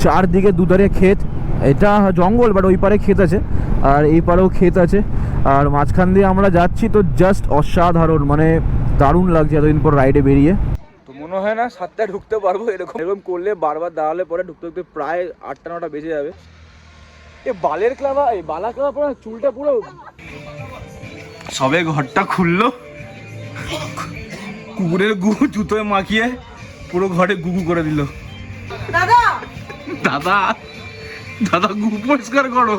চারদিকে দুধারে ক্ষেত, এটা জঙ্গল বাট ওই পারে ক্ষেত আছে আর এই পারেও ক্ষেত আছে, আর মাঝখান দিয়ে আমরা যাচ্ছি তো জাস্ট অসাধারণ, মানে দারুণ লাগছে এতদিন পর রাইডে বেরিয়ে। তো মনে হয় না 7টায় ঢুকতে পারবো, এরকম করলে বারবার দাঁড়ালে পরে ঢুকতে ঢুকতে প্রায় 8টা-9টা বেজে যাবে। এ বালের ক্লাবা, এই বালা ক্লাবা পুরো চুলটা পুরো সবে ঘরটা খুললো, কুকুরের গু জুতোয় মাখিয়ে পুরো ঘরে গুগু করে দিল। দাদা দাদা দাদা গু পরিষ্কার করো।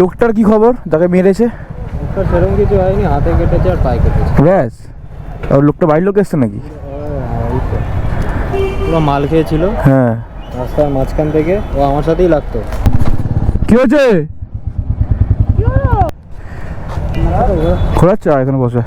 লোকটার কি খবর? তাকে মেরেছে? সেরকম কিছু হয়নি, হাতে কেটেছে আর পায়ে কেটেছে ব্যাস। আর লোকটা বাড়ির লোক এসছে নাকি? পুরো মাল খেয়েছিল। হ্যাঁ, রাস্তার মাঝখান থেকে ও আমার সাথেই লাগতো। কি হয়েছে? খোলাচ্ছে এখানে বসে।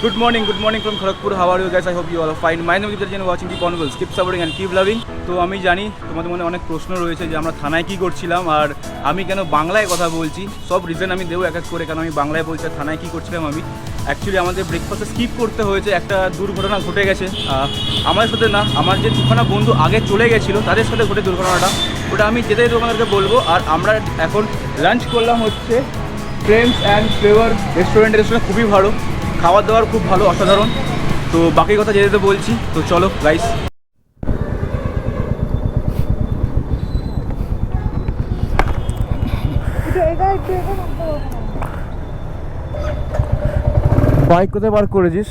Good morning from Kharagpur. How are you guys? I hope you all are fine. My name is Vijay, watching Keep on Keep supporting and keep loving. তো আমি জানি তোমাদের মনে অনেক প্রশ্ন রয়েছে যে আমরা থানায় কী করছিলাম আর আমি কেন বাংলায় কথা বলছি। সব রিজন আমি দেবো এক এক করে, কেন আমি বাংলায় বলছি আর থানায় কী করছিলাম। আমি অ্যাকচুয়ালি আমাদের ব্রেকফাস্টে স্কিপ করতে হয়েছে, একটা দুর্ঘটনা ঘটে গেছে আমার সাথে না, আমার যে দুখানা বন্ধু আগে চলে গেছিলো তাদের সাথে ঘটে দুর্ঘটনাটা, ওটা আমি যেতে তোমাদেরকে বলবো। আর আমরা এখন লাঞ্চ করলাম হচ্ছে ফ্রেন্ডস অ্যান্ড ফ্লেভার রেস্টুরেন্ট খুবই ভালো, খাবার দাবার খুব ভালো, অসাধারণ। তো বাকি কথা যেতে বলছি, তো চলো গাইস। বাইক কোথায় পার্ক করেছিস?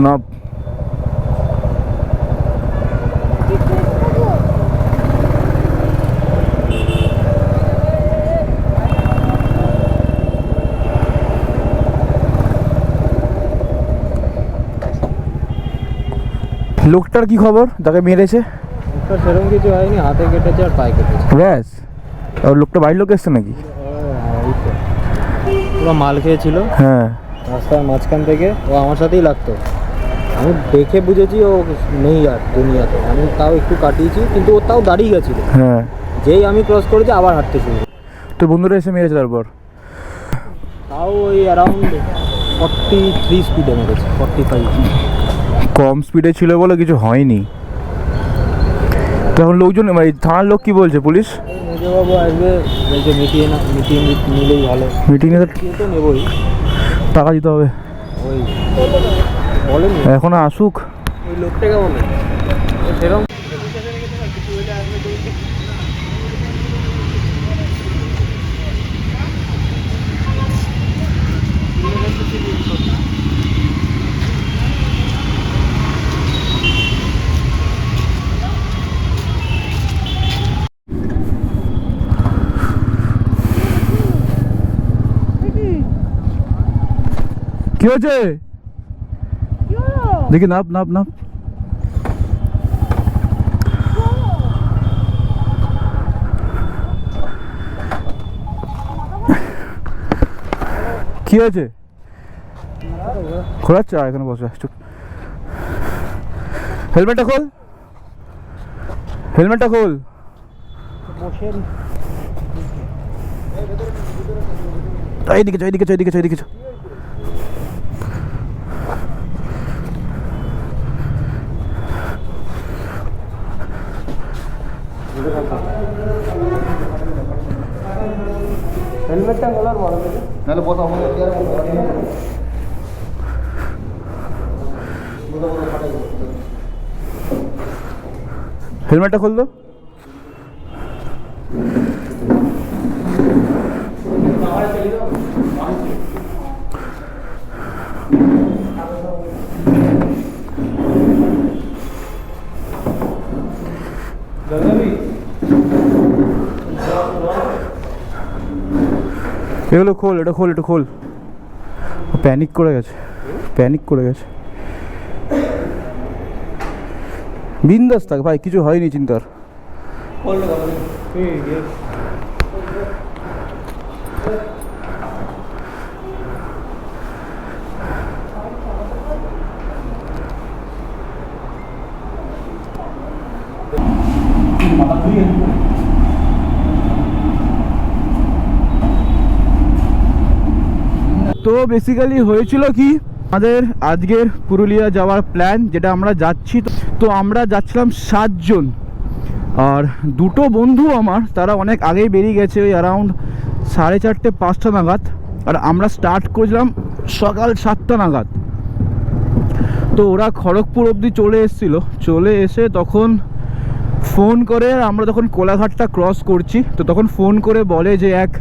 না লোকটার কি খবর? তাকে মেরেছে? সেরকম কিছু হয়নি, হাতে কেটেছে আর পায়ে কেটেছে ব্যাস। আর লোকটা বাড়ির লোক এসছে নাকি? পুরো মাল খেয়েছিল। হ্যাঁ, রাস্তার মাঝখান থেকে ও আমার সাথেই লাগতো। আমি দেখে বুঝেছি ও নেই আর দুনিয়াতে, আমি তাও একটু কাটিয়েছি কিন্তু ও তাও দাঁড়িয়ে গেছিলো। হ্যাঁ, যেই আমি ক্রস করেছি আবার হাঁটতে শুরু। তো বন্ধুরা এসে মেরেছে তারপর? তাও ওই অ্যারাউন্ড 43 স্পিডে মেরেছে, 45। কম স্পিডে ছিল বলে কিছু হয়নি। তখন লোকজন মানে থানার লোক কি বলছে? পুলিশ মেজবাবু আসবে, বলছে মিটিয়ে নিলেই ভালো। মিটিং এ তো নেবই, টাকা দিতে হবে। ওই বলেন এখন আসুক। ওই লোকটাকে বলে সেরকম। কি হয়েছে দেখি, নাপ নাপ নাপ। কি হয়েছে? খোলাচ্ছে এখানে বসে। চুপ। হেলমেটটা খোল, হেলমেটটা খোল। এইদিকে এইদিকে এইদিকে এইদিকে। হেলমেটটা খোলার বড় থেকে নাহলে বসা হবে না। হেলমেটটা খুল দো। এগুলো খোল, এটা খোল, এটা খোল। প্যানিক করে গেছে, প্যানিক করে গেছে। বিন্দাস থাক ভাই, কিছু হয়নি চিন্তার। তো বেসিক্যালি হয়েছিল কি, আমাদের আজকের পুরুলিয়া যাওয়ার প্ল্যান, যেটা আমরা যাচ্ছি, তো আমরা যাচ্ছিলাম 7 জন। আর দুটো বন্ধু আমার, তারা অনেক আগেই বেরিয়ে গেছে, ওই অ্যারাউন্ড 4:30-5টা নাগাদ। আর আমরা স্টার্ট করেছিলাম সকাল 7টা নাগাদ। তো ওরা খড়গপুর অবধি চলে এসেছিলো, চলে এসে তখন ফোন করে, আমরা তখন কোলাঘাটটা ক্রস করছি, তো তখন ফোন করে বলে যে এক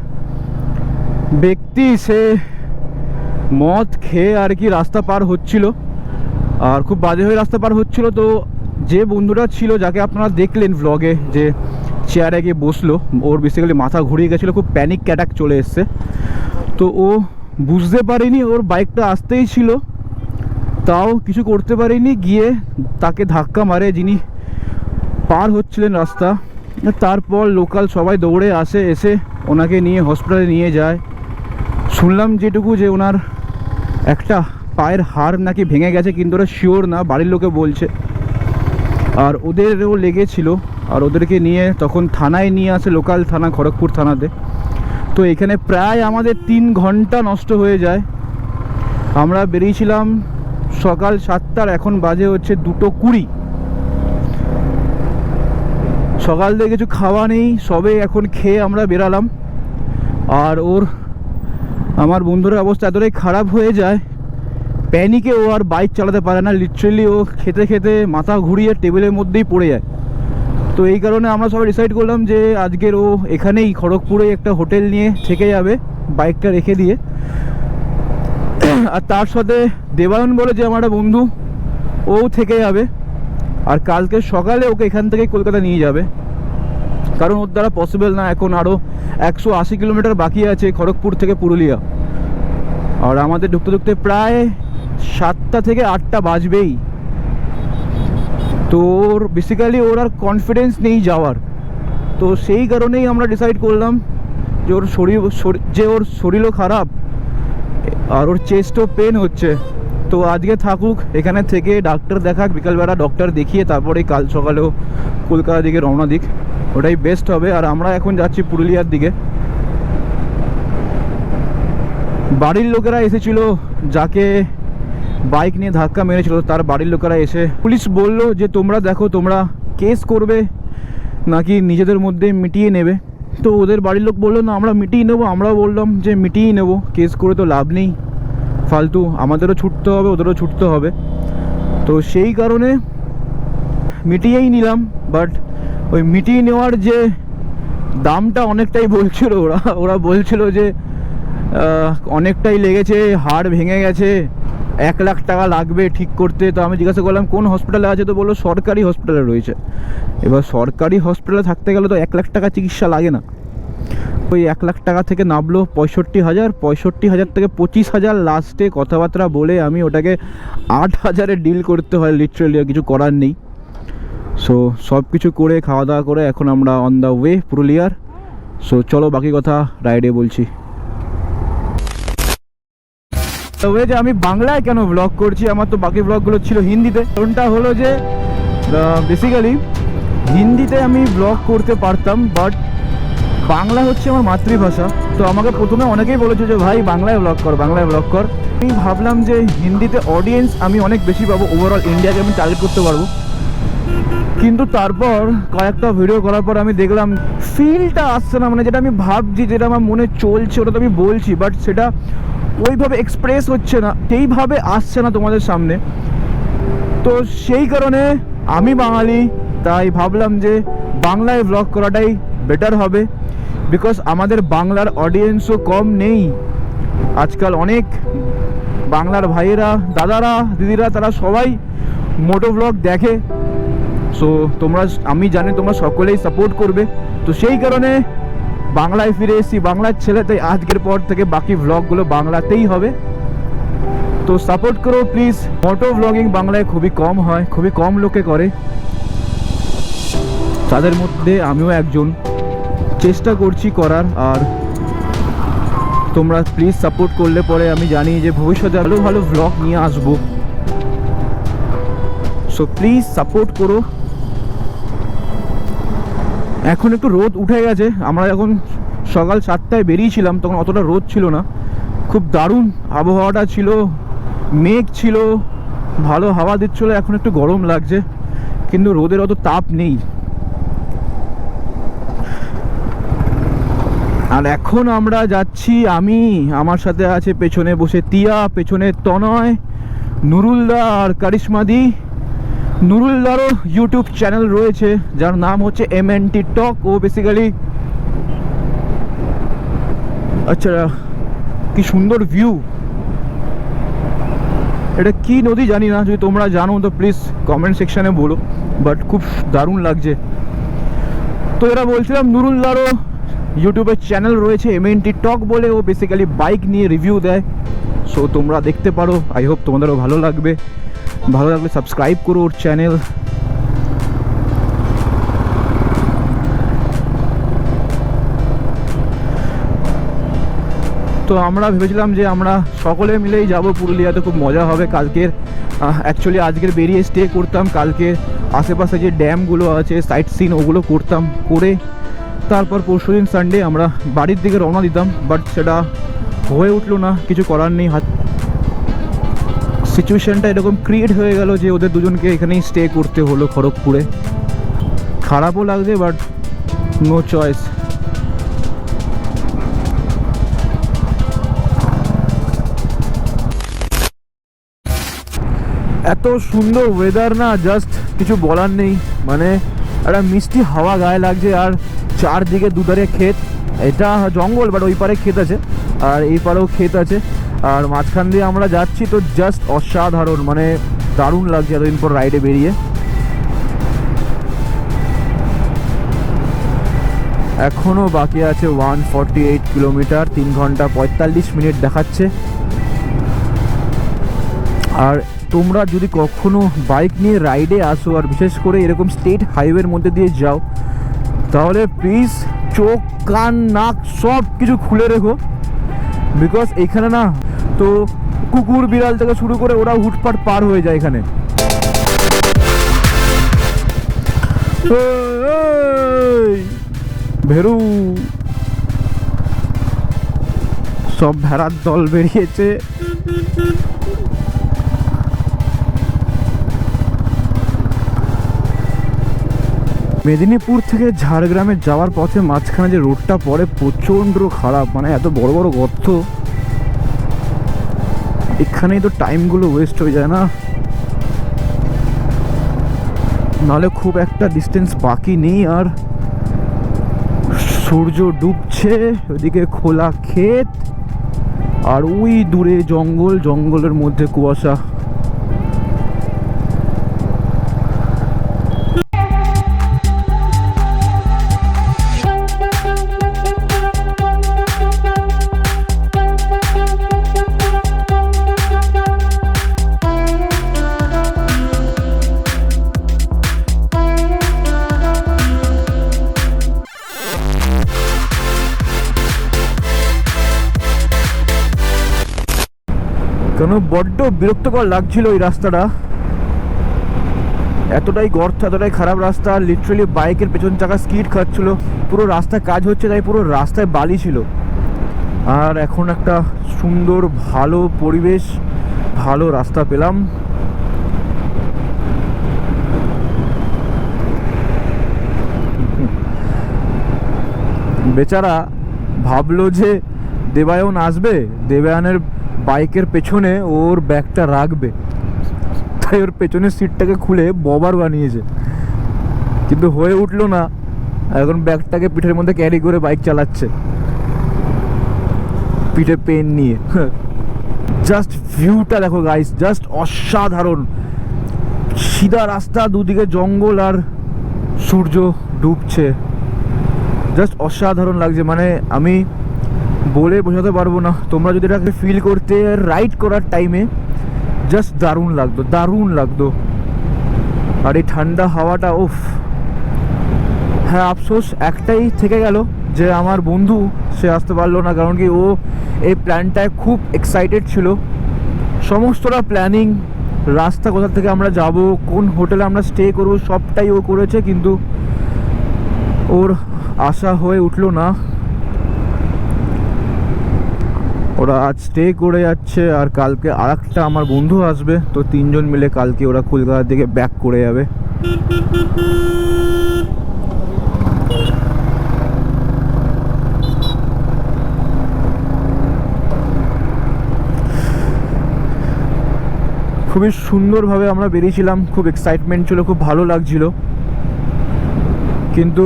ব্যক্তি সে মদ খেয়ে আর কি রাস্তা পার হচ্ছিল, আর খুব বাজে হয়ে রাস্তা পার হচ্ছিল। তো যে বন্ধুটা ছিল, যাকে আপনারা দেখলেন ভ্লগে, যে চেয়ারে গিয়ে বসলো, ওর বেসিক্যালি মাথা ঘুরিয়ে গেছিলো, খুব প্যানিক অ্যাটাক চলে এসছে। তো ও বুঝতে পারেনি, ওর বাইকটা আসতেই ছিল, তাও কিছু করতে পারেনি, গিয়ে তাকে ধাক্কা মারে যিনি পার হচ্ছিলেন রাস্তা। তারপর লোকাল সবাই দৌড়ে আসে, এসে ওনাকে নিয়ে হসপিটালে নিয়ে যায়। শুনলাম যেটুকু, যে ওনার একটা পায়ের হাড় নাকি ভেঙে গেছে, কিন্তু ওরা শিওর না, বাড়ির লোকে বলছে। আর ওদেরও লেগেছিল, আর ওদেরকে নিয়ে তখন থানায় নিয়ে আসে, লোকাল থানা, খড়গপুর থানাতে। তো এখানে প্রায় আমাদের 3 ঘন্টা নষ্ট হয়ে যায়। আমরা বেরিয়েছিলাম সকাল 7টার, এখন বাজে হচ্ছে 2:20। সকাল থেকে কিছু খাওয়া নেই, সবে এখন খেয়ে আমরা বেরালাম। আর আমার বন্ধুর অবস্থা এতটাই খারাপ হয়ে যায়, প্যানিকে ও আর বাইক চালাতে পারে না, লিটারেলি ও খেতে খেতে মাথা ঘুরিয়ে টেবিলের মধ্যেই পড়ে যায়। তো এই কারণে আমরা সবাই ডিসাইড করলাম যে আজকের ও এখানেই খড়গপুরে একটা হোটেল নিয়ে থেকে যাবে, বাইকটা রেখে দিয়ে। আর তার সাথে দেবায়ন বলে যে আমার একটা বন্ধু, ও থেকে যাবে। আর কালকে সকালে ওকে এখান থেকে কলকাতা নিয়ে যাবে, কারণ ওর দ্বারা পসিবল না, এখন আরও 180 কিলোমিটার বাকি আছে খড়গপুর থেকে পুরুলিয়া। আর আমাদের ঢুকতে ঢুকতে প্রায় 7টা থেকে 8টা বাজবেই। তো ওর বেসিক্যালি ওর আর কনফিডেন্স নেই যাওয়ার। তো সেই কারণেই আমরা ডিসাইড করলাম যে ওর শরীরও খারাপ, আর ওর চেস্টও পেন হচ্ছে। তো আজকে থাকুক এখানে থেকে, ডাক্তার দেখাক, বিকালবেলা ডক্টর দেখিয়ে তারপরে কাল সকালেও কলকাতার দিকে রওনা দিক, ওটাই বেস্ট হবে। আর আমরা এখন যাচ্ছি পুরুলিয়ার দিকে। বাড়ির লোকেরা এসেছিল, যাকে বাইক নিয়ে ধাক্কা মেরেছিল, তার বাড়ির লোকেরা এসে পুলিশ বলল যে তোমরা দেখো, তোমরা কেস করবে নাকি নিজেদের মধ্যে মিটিয়ে নেবে। তো ওদের বাড়ির লোক বললো না, আমরা মিটিয়ে নেবো। আমরাও বললাম যে মিটিয়ে নেবো, কেস করে তো লাভ নেই, ফালতু, আমাদেরও ছুটতে হবে, ওদেরও ছুটতে হবে। তো সেই কারণে মিটিয়েই নিলাম। বাট ওই মিটিয়ে নেওয়ার যে দামটা অনেকটাই বলছিল ওরা বলছিল যে অনেকটাই লেগেছে, হাড় ভেঙে গেছে, 1 লাখ টাকা লাগবে ঠিক করতে। তো আমি জিজ্ঞাসা করলাম কোন হসপিটালে আছে, তো বললো সরকারি হসপিটালে রয়েছে। এবার সরকারি হসপিটালে থাকতে গেলে তো 1 লাখ টাকা চিকিৎসা লাগে না। ওই 1 লাখ টাকা থেকে নামলো 65,000 থেকে 25,000, লাস্টে কথাবার্তা বলে আমি ওটাকে 8,000-এ ডিল করতে হয়, লিটারেলি কিছু করার নেই। সো সব কিছু করে খাওয়া দাওয়া করে এখন আমরা অন দ্য ওয়ে পুরুলিয়ার। সো চলো বাকি কথা রাইডে বলছি। তবে যে আমি বাংলায় কেন ব্লগ করছি, আমার তো বাকি ব্লগগুলো ছিল হিন্দিতে। কারণটা হলো যে বেসিক্যালি হিন্দিতে আমি ব্লগ করতে পারতাম, বাট বাংলা হচ্ছে আমার মাতৃভাষা। তো আমাকে প্রথমে অনেকেই বলেছে যে ভাই বাংলায় ব্লগ কর, বাংলায় ব্লগ কর। আমি ভাবলাম যে হিন্দিতে অডিয়েন্স আমি অনেক বেশি পাবো, ওভারঅল ইন্ডিয়াকে আমি টার্গেট করতে পারবো। কিন্তু তারপর কয়েকটা ভিডিও করার পর আমি দেখলাম ফিলটা আসছে না, মানে যেটা আমি ভাবছি, যেটা আমার মনে চলছে, ওটা তো আমি বলছি, বাট সেটা ওইভাবে এক্সপ্রেস হচ্ছে না, সেইভাবে আসছে না তোমাদের সামনে। তো সেই কারণে আমি বাঙালি, তাই ভাবলাম যে বাংলায় ব্লগ করাটাই বেটার হবে, বিকজ আমাদের বাংলার অডিয়েন্সও কম নেই। আজকাল অনেক বাংলার ভাইয়েরা, দাদারা, দিদিরা, তারা সবাই মোটো ব্লগ দেখে। সো তোমরা, আমি জানি তোমরা সকলেই সাপোর্ট করবে। তো সেই কারণে বাংলায় ফিরে এসেছি, বাংলার ছেলে, তাই আজকের পর থেকে বাকি ব্লগগুলো বাংলাতেই হবে। তো সাপোর্ট করো প্লিজ। মোটো ব্লগিং বাংলায় খুবই কম হয়, খুবই কম লোকে করে। তাদের মধ্যে আমিও একজন। চেষ্টা করছি করার, আর তোমরা প্লিজ সাপোর্ট করলে পরে আমি জানি যে ভবিষ্যতে আরও ভালো ভ্লগ নিয়ে আসবো। সো প্লিজ সাপোর্ট করো। এখন একটু রোদ উঠে গেছে, আমরা যখন সকাল 7টায় বেরিয়েছিলাম তখন অতটা রোদ ছিল না, খুব দারুণ আবহাওয়াটা ছিল, মেঘ ছিল, ভালো হাওয়া দিচ্ছিল। এখন একটু গরম লাগছে, কিন্তু রোদের অত তাপ নেই। আর এখন আমরা যাচ্ছি, আমার সাথে আছে পেছনে বসে তিয়া, পেছনে তনয়, নুরুলদা আর কারিশমাদি। নুরুলদারও ইউটিউব চ্যানেল রয়েছে যার নাম হচ্ছে MNT টক। ও বেসিক্যালি, আচ্ছা কি সুন্দর ভিউ, এটা কি নদী জানি না, যদি তোমরা জানো তো প্লিজ কমেন্ট সেকশানে বলো, বাট খুব দারুণ লাগছে। তো এরা বলছিলাম নুরুলদারও ইউটিউবের চ্যানেল রয়েছে MNT টক বলে, ও বেসিক্যালি বাইক নিয়ে রিভিউ দেয়। সো তোমরা দেখতে পারো, আই হোপ তোমাদেরও ভালো লাগবে। ভালো লাগলে সাবস্ক্রাইব করো ওর চ্যানেল। তো আমরা ভেবেছিলাম যে আমরা সকলে মিলেই যাব পুরুলিয়াতে, খুব মজা হবে। কালকের অ্যাকচুয়ালি আজকের বেরিয়ে স্টে করতাম, কালকে আশেপাশে যে ড্যামগুলো আছে সাইট সিন ওগুলো করতাম, করে তারপর পরশুদিন সানডে আমরা বাড়ির দিকে রওনা দিতাম। বাট সেটা হয়ে উঠলো না, কিছু করার নেই। সিচুয়েশনটা এরকম ক্রিয়েট হয়ে গেল যে ওদের দুজনকে এখানেই স্টে করতে হলো খড়গপুরে। খারাপও লাগছে, বাট নো চয়েস। এত সুন্দর ওয়েদার না, জাস্ট কিছু বলার নেই। মানে একটা মিষ্টি হাওয়া গায়ে লাগছে, আর চারদিকে দুধারে ক্ষেত। এটা জঙ্গল, বাট ওই পারে ক্ষেত আছে আর এই পারেও ক্ষেত আছে, আর মাঝখান দিয়ে আমরা যাচ্ছি। তো জাস্ট অসাধারণ, মানে দারুণ লাগছে এতদিন পর রাইডে বেরিয়ে। এখনও বাকি আছে 148 কিলোমিটার, 3 ঘন্টা 45 মিনিট দেখাচ্ছে। আর তোমরা যদি কখনো বাইক নিয়ে রাইডে আসো, আর বিশেষ করে এরকম স্টেট হাইওয়ের মধ্যে দিয়ে যাও, তাহলে প্লিজ চোখ কান নাক সব কিছু খুলে রেখো। বিকজ এখানে না তো কুকুর বিড়াল থেকে শুরু করে ওরা হুটপাট পার হয়ে যায় এখানে। ভেরু সব ভেড়ার দল বেরিয়েছে। মেদিনীপুর থেকে ঝাড়গ্রামে যাওয়ার পথে মাঝখানে যে রোডটা পড়ে প্রচণ্ড খারাপ, মানে এত বড় বড় গর্ত, এখানেই তো টাইমগুলো ওয়েস্ট হয়ে যায় না। নাহলে খুব একটা ডিস্টেন্স বাকি নেই। আর সূর্য ডুবছে, ওইদিকে খোলা ক্ষেত, আর ওই দূরে জঙ্গল, জঙ্গলের মধ্যে কুয়াশা। কেন বড্ড বিরক্তকর লাগছিল এই রাস্তাটা, এতটাই গর্ত, এতটাই খারাপ রাস্তা। লিটারালি বাইকের পেছন চাকা স্কিড খাচ্ছিল। পুরো রাস্তায় কাজ হচ্ছে, তাই পুরো রাস্তায় বালি ছিল। আর এখন একটা সুন্দর ভালো পরিবেশ, ভালো রাস্তা পেলাম। বেচারা ভাবলো যে দেবায়ন আসবে, দেবায়নের বাইকের পেছনে ওর ব্যাগটা রাখবে, তাই ওর পেছনের সিটটাকে খুলে ববার বানিয়েছে, কিন্তু হয়ে উঠলো না। এখন ব্যাগটাকে পিঠের মধ্যে ক্যারি করে বাইক চালাচ্ছে, পিঠে পেন নিয়ে। জাস্ট ভিউটা দেখো গাইস, জাস্ট অসাধারণ। সিধা রাস্তা, দুদিকে জঙ্গল, আর সূর্য ডুবছে, জাস্ট অসাধারণ লাগছে। মানে আমি বলে বোঝাতে পারবো না। তোমরা যদি এটাকে ফিল করতে, রাইড করার টাইমে জাস্ট দারুণ লাগতো, দারুণ লাগতো। আর এই ঠান্ডা হাওয়াটা, উফ হ্যাঁ, আফসোস একটাই থেকে গেল যে আমার বন্ধু সে আসতে পারলো না, কারণ কি ও এই প্ল্যানটায় খুব এক্সাইটেড ছিল। সমস্তটা প্ল্যানিং, রাস্তা কোথা থেকে আমরা যাব, কোন হোটেলে আমরা স্টে করব, সবটাই ও করেছে, কিন্তু ওর আশা হয়ে উঠলো না। ওরা আজ স্টে করে যাচ্ছে, আর কালকে আর একটা আমার বন্ধু আসবে, তো 3 জন মিলে কালকে ওরা কলকাতার দিকে ব্যাক করে যাবে। খুবই সুন্দরভাবে আমরা বেরিয়েছিলাম, খুব এক্সাইটমেন্ট ছিল, খুব ভালো লাগছিল, কিন্তু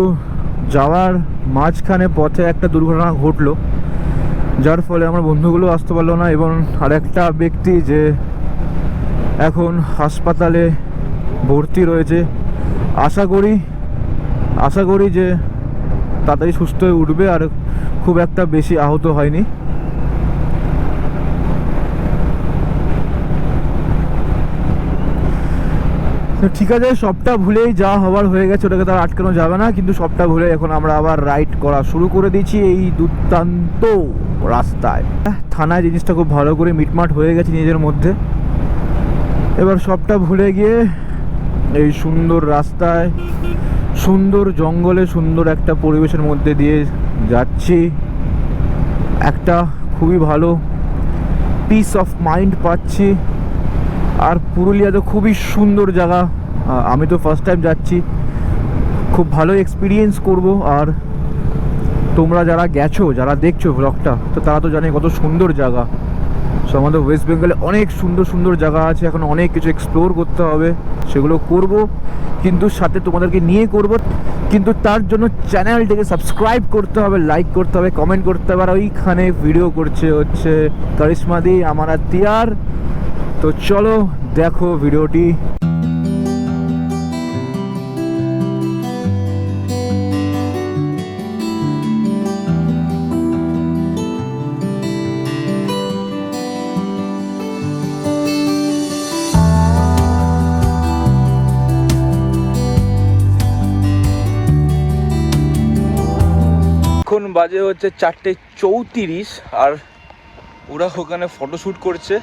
যাওয়ার মাঝখানে পথে একটা দুর্ঘটনা ঘটলো, যার ফলে আমার বন্ধুগুলো আসতে পারলো না। এবং আরেকটা ব্যক্তি যে এখন হাসপাতালে ভর্তি রয়েছে, আশা করি যে তাড়াতাড়ি সুস্থ হয়ে উঠবে আর খুব একটা বেশি আহত হয়নি। তো ঠিক আছে, সবটা ভুলেই যা হওয়ার হয়ে গেছে, ওটাকে তার আটকানো যাবে না, কিন্তু সবটা ভুলে এখন আমরা আবার রাইড করা শুরু করে দিয়েছি এই দুর্দান্ত রাস্তায়। থানায় জিনিসটা খুব ভালো করে মিটমাট হয়ে গেছে নিজের মধ্যে, এবার সবটা ভুলে গিয়ে এই সুন্দর রাস্তায়, সুন্দর জঙ্গলে, সুন্দর একটা পরিবেশের মধ্যে দিয়ে যাচ্ছি। একটা খুবই ভালো পিস অফ মাইন্ড পাচ্ছি। আর পুরুলিয়া তো খুবই সুন্দর জায়গা, আমি তো ফার্স্ট টাইম যাচ্ছি, খুব ভালো এক্সপিরিয়েন্স করব। আর তোমরা যারা গেছো, যারা দেখছো ব্লগটা, তো তারা তো জানে কত সুন্দর জায়গা। সো আমাদের ওয়েস্ট বেঙ্গলে অনেক সুন্দর সুন্দর জায়গা আছে, এখন অনেক কিছু এক্সপ্লোর করতে হবে, সেগুলো করব, কিন্তু সাথে তোমাদেরকে নিয়ে করব। কিন্তু তার জন্য চ্যানেলটিকে সাবস্ক্রাইব করতে হবে, লাইক করতে হবে, কমেন্ট করতে হবে। আর ওইখানে ভিডিও করছে হচ্ছে কারিশমা দি, আমার আর তিয়ার। তো চলো দেখো ভিডিওটি। এখন বাজে হচ্ছে 4:34, আর ওরা ওখানে ফটোশ্যুট করছে,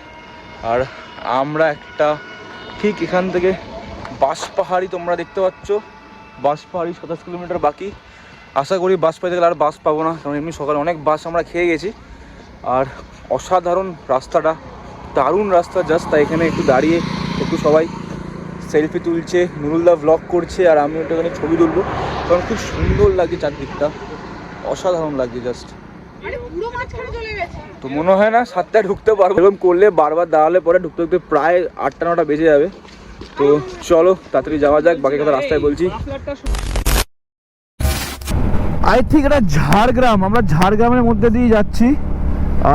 আর আমরা একটা ঠিক এখান থেকে বাঁশপাহাড়ি, তোমরা দেখতে পাচ্ছ বাঁশপাহাড়ি 27 কিলোমিটার বাকি। আশা করি বাস পাইতে গেলে আর বাস পাবো না, কারণ এমনি সকালে অনেক বাস আমরা খেয়ে গেছি। আর অসাধারণ রাস্তাটা, দারুণ রাস্তা জাস্ট। তাই এখানে একটু দাঁড়িয়ে একটু সবাই সেলফি তুলছে, নুরুলদা ব্লগ করছে, আর আমি ওটা এখানে ছবি তুলবো, কারণ খুব সুন্দর লাগছে চারদিকটা, অসাধারণ লাগছে জাস্ট। তো মনে হয় না 7টায় ঢুকতে পারবো, এরকম করলে বারবার দাঁড়ালে পরে ঢুকতে ঢুকতে প্রায় 8টা-9টা বেজে যাবে। তো চলো তাড়াতাড়ি যাওয়া যাক, বাকি কথা রাস্তায় বলছি। আই থিঙ্ক এটা ঝাড়গ্রাম, আমরা ঝাড়গ্রামের মধ্যে দিয়ে যাচ্ছি।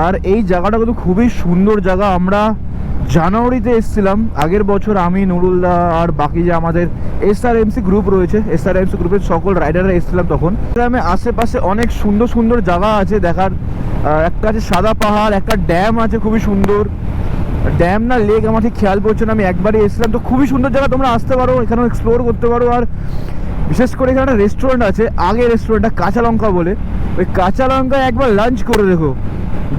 আর এই জায়গাটা কিন্তু খুবই সুন্দর জায়গা। আমরা জানুয়ারিতে এসেছিলাম আগের বছর, আমি, নুরুলদা আর বাকি যে আমাদের SRMC গ্রুপ রয়েছে, SRMC গ্রুপের সকল রাইডাররা এসেছিলাম তখন। গ্রামে আশেপাশে অনেক সুন্দর সুন্দর জায়গা আছে দেখার। একটা আছে সাদা পাহাড়, একটা ড্যাম আছে খুবই সুন্দর, ড্যাম না লেক আমার ঠিক খেয়াল পড়ছে না, আমি একবারই এসেছিলাম। তো খুবই সুন্দর জায়গা, তোমরা আসতে পারো, এখানেও এক্সপ্লোর করতে পারো। আর বিশেষ করে এখানে একটা রেস্টুরেন্ট আছে, আগে রেস্টুরেন্টটা কাঁচা লঙ্কা বলে, ওই কাঁচা লঙ্কায় একবার লাঞ্চ করে দেখো,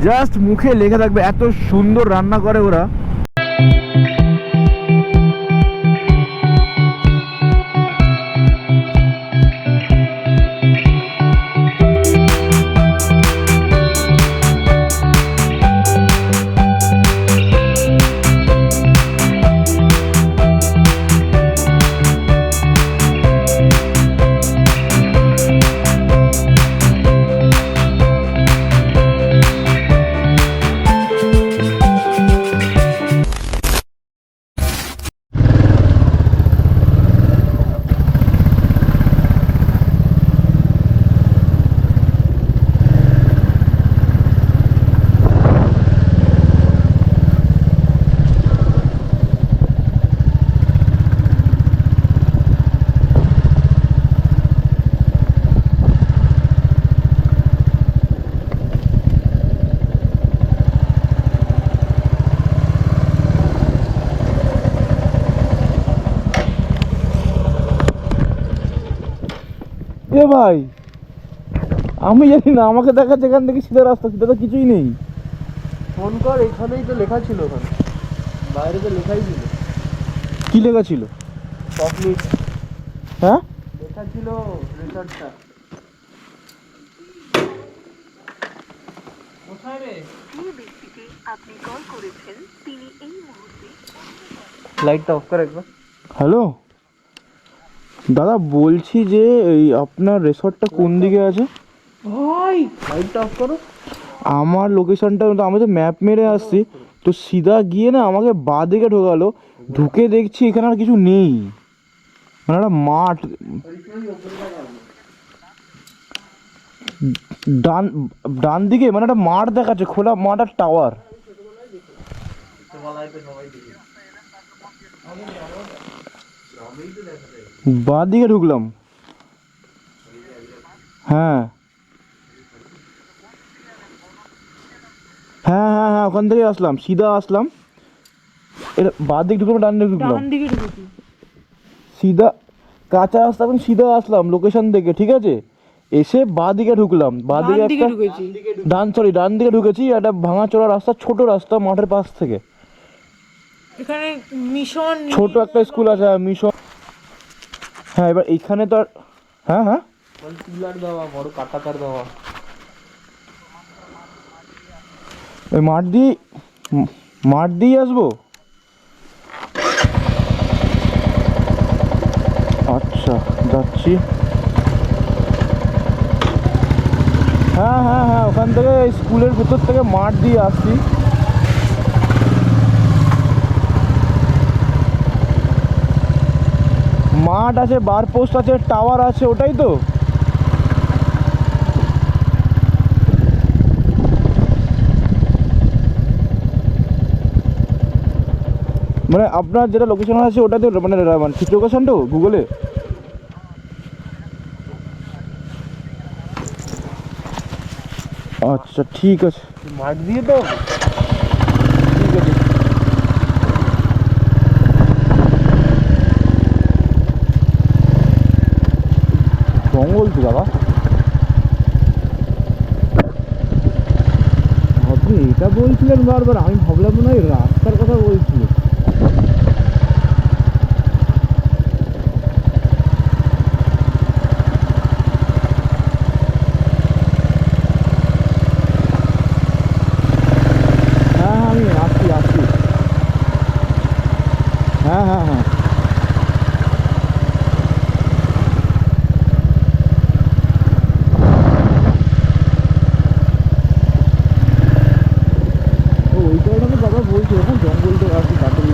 জাস্ট মুখে লেগে থাকবে, এত সুন্দর রান্না করে ওরা। এ ভাই, আমি জানি না, আমাকে দেখাচ্ছে এখান থেকে সিধা রাস্তা, সিধা তো কিছুই নেই। ফোন কর, এখানেই তো লেখা ছিল, ওখানে বাইরে তো লেখাই ছিল কি লেখা ছিল? চকলেট হ্যাঁ, লেখা ছিল রিসর্টটা। কোথায় রে? যে ব্যক্তিকে আপনি কল করেছেন তিনি এই মুহূর্তে লাইটটা অফ কর একবার। হ্যালো দাদা, বলছি যে এই আপনার রিসর্টটা কোন দিকে আছে? ভাই লাইটটা অফ করো। আমার লোকেশনটা, আমি তো ম্যাপ মেরে আসছি, তো সিধা গিয়ে না আমাকে বাঁ দিকে ঢোকালো, ঢুকে দেখছি এখানে আর কিছু নেই, মানে একটা মাঠ, ডান ডান দিকে মানে একটা মাঠ দেখাচ্ছে, খোলা মাঠ আর টাওয়ার। বাঁ দিকে ঢুকলাম। হ্যাঁ হ্যাঁ হ্যাঁ হ্যাঁ, ওখান থেকে আসলাম, সিধা আসলাম, এটা বাঁ দিকে ঢুকলাম, ডান দিকে ঢুকলাম, সিধা কাঁচা রাস্তা, এখন সিধা আসলাম লোকেশন থেকে, ঠিক আছে, এসে বাঁ দিকে ঢুকলাম, বাঁ দিকে একটা ডান দিকে ঢুকেছি, একটা ভাঙাচোরা রাস্তা, ছোট রাস্তা মাঠের পাশ থেকে, এখানে মিশন ছোট একটা স্কুল আছে, মিশন। হ্যাঁ, এবার এইখানে তো আর, হ্যাঁ হ্যাঁ, পিলার দেওয়া, বড় কাটাতার দেওয়া। ওই মাঠ দিয়ে আসবো। আচ্ছা, যাচ্ছি। হ্যাঁ হ্যাঁ হ্যাঁ, ওখান থেকে স্কুলের ভেতর থেকে মাঠ দিয়ে আসছি। মাঠ আছে, বার পোস্ট আছে, টাওয়ার আছে, ওটাই তো। মানে আপনার যেটা লোকেশন আছে ওটাতে, মানে ঠিক লোকেশন তো গুগলে? আচ্ছা ঠিক আছে, মাঠ দিয়ে তো ঠিক আছে। জঙ্গল তো দাদা, আপনি এটা বলছিলেন বারবার, আমি ভাবলাম মনে হয় রাস্তার কথা বলছিলেন। হ্যাঁ হ্যাঁ, আমি আসছি। হ্যাঁ হ্যাঁ হ্যাঁ, ওই কারণে বাবা বলছে এখন জঙ্গল তো আর কি কাটলি।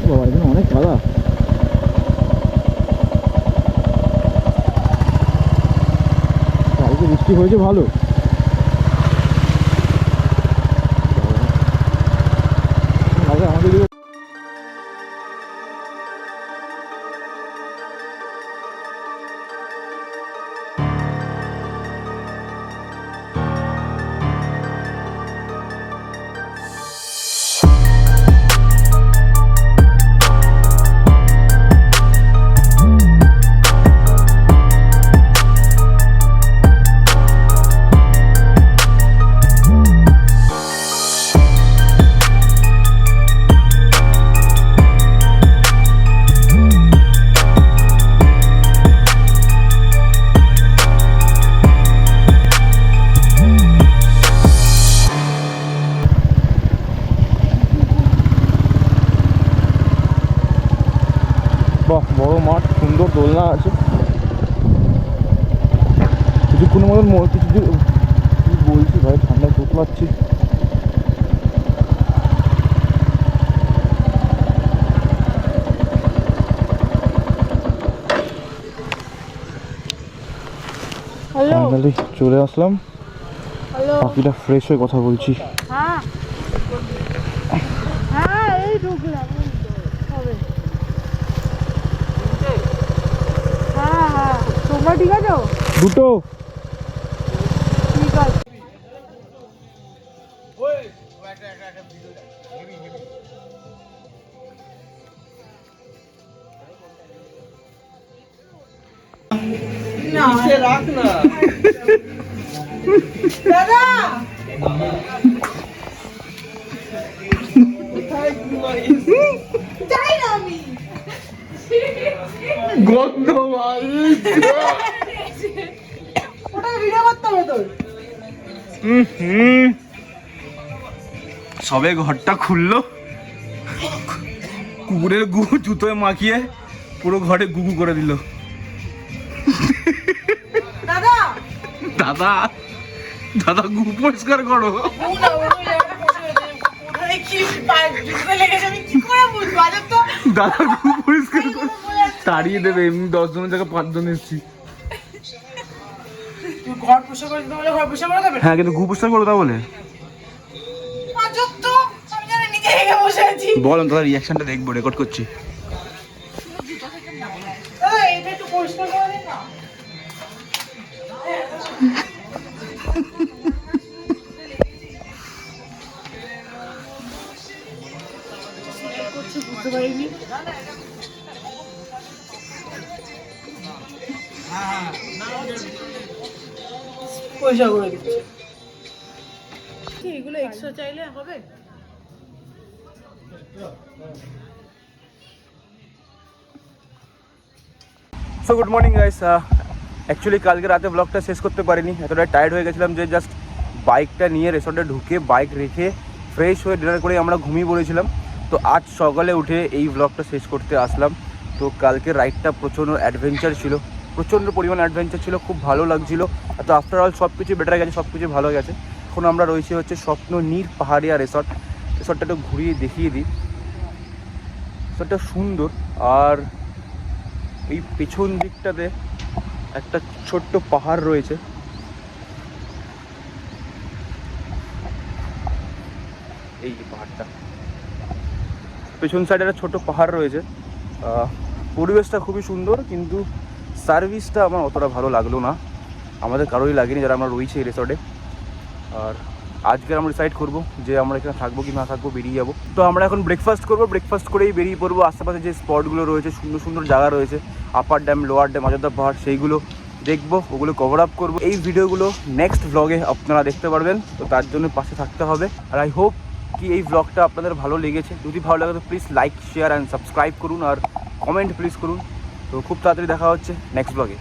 বাবা, এখানে অনেক কাদা। কালকে বৃষ্টি হয়েছে ভালো। আমাদের খোলা আছে কিছুক্ষণ মতন কিছু কি বলছি ভাই, ঠান্ডায় চোখ পাচ্ছি। হ্যালো ফাইনালি চলে আসলাম, হ্যালো পাখিটা ফ্রেশ হয়ে কথা বলছি। হ্যাঁ হ্যাঁ এই ঢুকলাম হবে। হ্যাঁ হ্যাঁ তোমরা ঠিক আছো? দুটো ঠিক আছে। রাখ না দাদা যাই না আমি গন্ধ ভাই, ওটা ভিডিও করতে হবে তোর। সবে ঘরটা খুললো, কুকুরের গু জুতোয় মাখিয়ে পুরো ঘরে গুগু করে দিল। দাদা দাদা দাদা গু পরিষ্কার করো। দাদা গু পরিষ্কার করো, তাড়িয়ে দেবে। এমনি 10 জনের জায়গায় 5 জন এসেছি। ঘর পোষা করে দিতে বলে ঘর পোষা করে দেবে? হ্যাঁ কিন্তু গু পরিষ্কার করো তা বলে তো আমি জানি নিজে হেগে বসে আছি। বল, দাদা রিয়াকশনটা দেখবো, রেকর্ড করছি। দাদা এটা একটু পরিষ্কার করে দে না। বুঝতে পারিনি। পয়সা করে দিচ্ছে। এগুলো এক্সট্রা চাইলে হবে? So good morning guys. Actually কালকে রাতে ব্লগটা শেষ করতে পারিনি, এতটাই টায়ার্ড হয়ে গেছিলাম যে জাস্ট বাইকটা নিয়ে রিসর্টে ঢুকে বাইক রেখে ফ্রেশ হয়ে ডিনার করে আমরা ঘুমিয়ে পড়েছিলাম। তো আজ সকালে উঠে এই ব্লগটা শেষ করতে আসলাম। তো কালকে রাইডটা প্রচণ্ড অ্যাডভেঞ্চার ছিল, প্রচণ্ড পরিমাণ অ্যাডভেঞ্চার ছিল, খুব ভালো লাগছিলো। তো আফটার অল সব কিছু বেটার গেছে, সব কিছু ভালো গেছে। এখন আমরা রয়েছি হচ্ছে স্বপ্ন নীর পাহাড়িয়া রিসর্টটা একটু ঘুরিয়ে দেখিয়ে দিই। রিসর্টটা সুন্দর, আর এই পেছন দিকটাতে একটা ছোট্ট পাহাড় রয়েছে। এই পাহাড়টা পেছন সাইডে একটা ছোট পাহাড় রয়েছে। পরিবেশটা খুবই সুন্দর, কিন্তু সার্ভিসটা আমার অতটা ভালো লাগলো না, আমাদের কারোরই লাগেনি যারা আমরা রয়েছি এই রিসর্টে। আর আজকে আমরা ডিসাইড করবো যে আমরা এখানে থাকবো কি না থাকবো, বেরিয়ে যাবো। তো আমরা এখন ব্রেকফাস্ট করবো, ব্রেকফাস্ট করেই বেরিয়ে পড়বো। আশেপাশে যে স্পটগুলো রয়েছে, সুন্দর সুন্দর জায়গা রয়েছে, upper dam, lower dam, Ayodhya পাহাড়, সেইগুলো দেখবো, ওগুলো কভার আপ করবো। এই ভিডিওগুলো নেক্সট ব্লগে আপনারা দেখতে পারবেন, তো তার জন্য পাশে থাকতে হবে। আর আই হোপ কি এই ব্লগটা আপনাদের ভালো লেগেছে। যদি ভালো লাগে তো please like, share and subscribe করুন, আর কমেন্ট প্লিজ করুন। তো খুব তাড়াতাড়ি দেখা হচ্ছে নেক্সট ব্লগে।